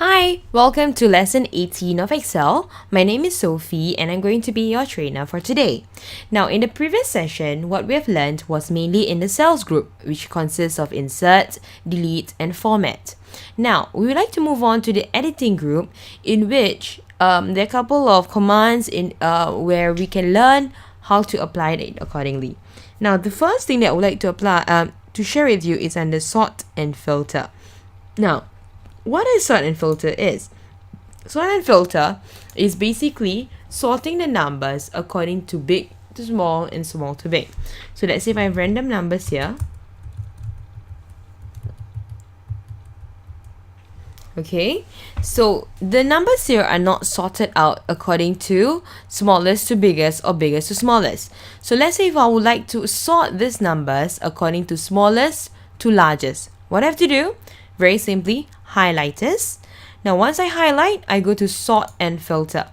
Hi, welcome to lesson 18 of Excel. My name is Sophie and I'm going to be your trainer for today. Now, in the previous session, what we have learned was mainly in the cells group, which consists of insert, delete, and format. Now, we would like to move on to the editing group, in which there are a couple of commands where we can learn how to apply it accordingly. Now, the first thing that I would like to share with you is under sort and filter. Now, what is sort and filter is? Sort and filter is basically sorting the numbers according to big to small and small to big. So let's say if I have random numbers here. Okay, so the numbers here are not sorted out according to smallest to biggest or biggest to smallest. So let's say if I would like to sort these numbers according to smallest to largest, what I have to do? Very simply, highlight this. Now once I highlight, I go to sort and filter.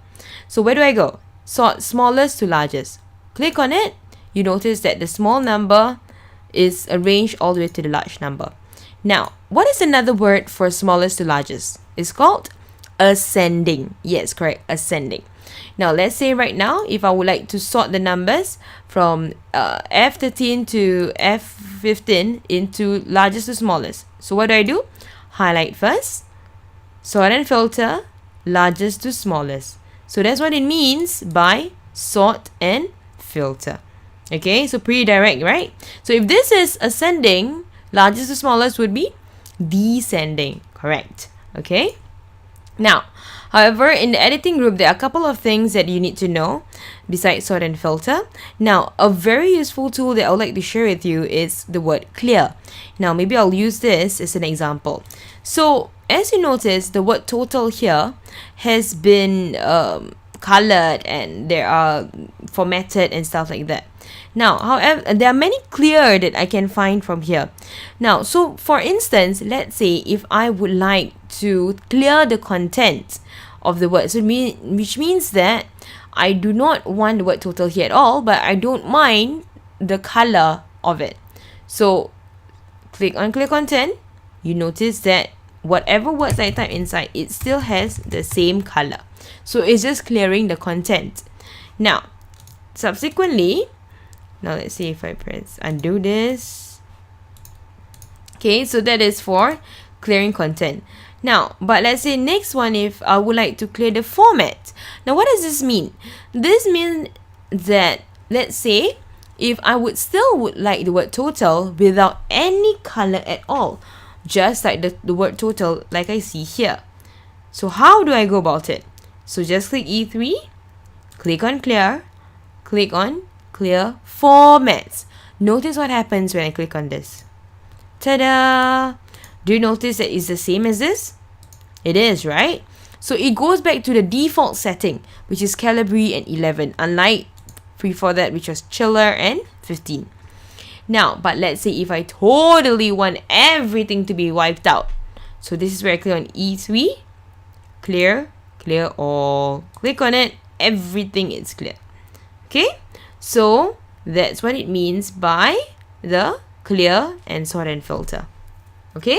So where do I go? Sort smallest to largest. Click on it. You notice that the small number is arranged all the way to the large number. Now, what is another word for smallest to largest? It's called ascending. Yes, correct, ascending. Now, let's say right now, if I would like to sort the numbers from F13 to F15 into largest to smallest. So what do? Highlight first, sort and filter, largest to smallest. So that's what it means by sort and filter. Okay, so pretty direct, right? So if this is ascending, largest to smallest would be descending, correct? Okay. Now, however, in the editing group, there are a couple of things that you need to know besides sort and filter. Now, a very useful tool that I would like to share with you is the word clear. Now, maybe I'll use this as an example. So, as you notice, the word total here has been colored and there are formatted and stuff like that. Now, however, there are many clear that I can find from here. Now, so for instance, let's say if I would like to clear the content of the word, which means that I do not want the word total here at all, but I don't mind the color of it. So, click on clear content. You notice that whatever words I type inside, it still has the same color. So, it's just clearing the content. Now, subsequently, now let's see if I press undo this. Okay, so that is for clearing content. Now, but let's say next one, if I would like to clear the format. Now, what does this mean? This means that, let's say, if I would like the word total without any color at all, just like the word total like I see here. So how do I go about it? So just click E3, click on clear, click on clear formats. Notice what happens when I click on this. Ta-da! Do you notice that it's the same as this? It is, right? So it goes back to the default setting, which is Calibri and 11, unlike before that, which was Chiller and 15. Now, but let's say if I totally want everything to be wiped out. So this is where I click on E3, clear all. Click on it, everything is clear. Okay? So that's what it means by the clear and sort and filter. Okay.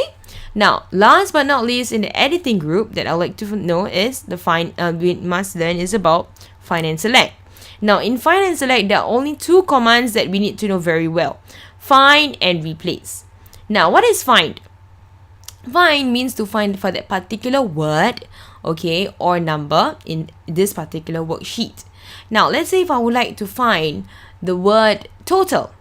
Now, last but not least, in the editing group that I would like to know is we must learn is about find and select. Now, in find and select, there are only two commands that we need to know very well: find and replace. Now, what is find? Find means to find for that particular word, okay, or number in this particular worksheet. Now, let's say if I would like to find the word total,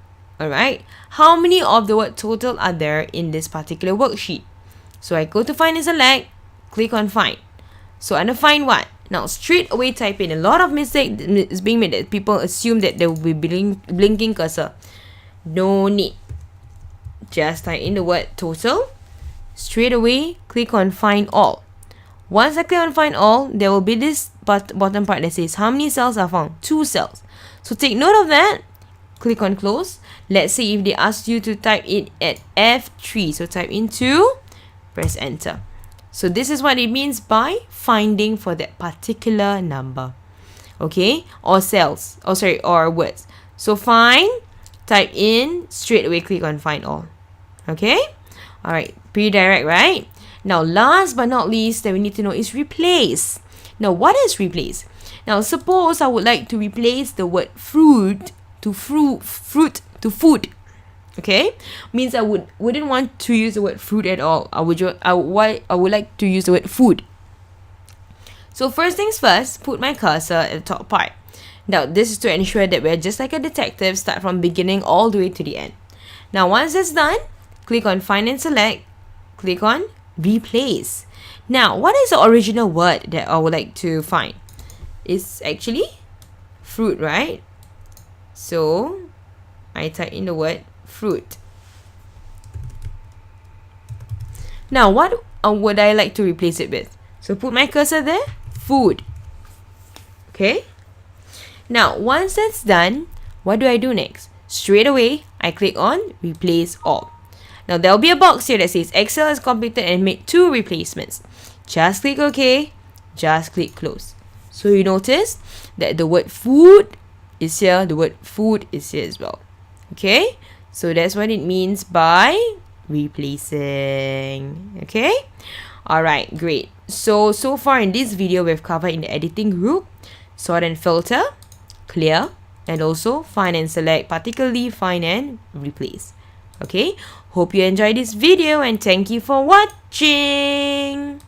alright, how many of the word total are there in this particular worksheet? So I go to find and select, click on find. So under find what? Now straight away type in. A lot of mistake is being made that people assume that there will be blinking cursor. No need. Just type in the word total. Straight away click on find all. Once I click on find all, there will be this bottom part that says how many cells are found? 2 cells. So take note of that. Click on close. Let's say if they ask you to type it at F3, so type in 2, press enter. So this is what it means by finding for that particular number. Okay? Or cells. Or words. So find, type in, straight away click on find all. Okay? Alright, pretty direct, right? Now, last but not least that we need to know is replace. Now, what is replace? Now, suppose I would like to replace the word fruit to fruit to food. Okay, means I wouldn't want to use the word fruit at all. I would like to use the word food. So first things first, put my cursor at the top part. Now, this is to ensure that we're just like a detective, start from beginning all the way to the end. Now, once that's done, click on Find and Select, click on Replace. Now, what is the original word that I would like to find? It's actually fruit, right? So, I type in the word fruit. Now, what would I like to replace it with? So, put my cursor there, food. Okay? Now, once that's done, what do I do next? Straight away, I click on Replace All. Now, there'll be a box here that says Excel has completed and made 2 replacements. Just click OK. Just click Close. So, you notice that the word food is here. The word food is here as well. Okay? So, that's what it means by replacing. Okay? Alright, great. So far in this video, we've covered in the editing group, sort and filter, clear, and also find and select, particularly find and replace. Okay, hope you enjoyed this video and thank you for watching.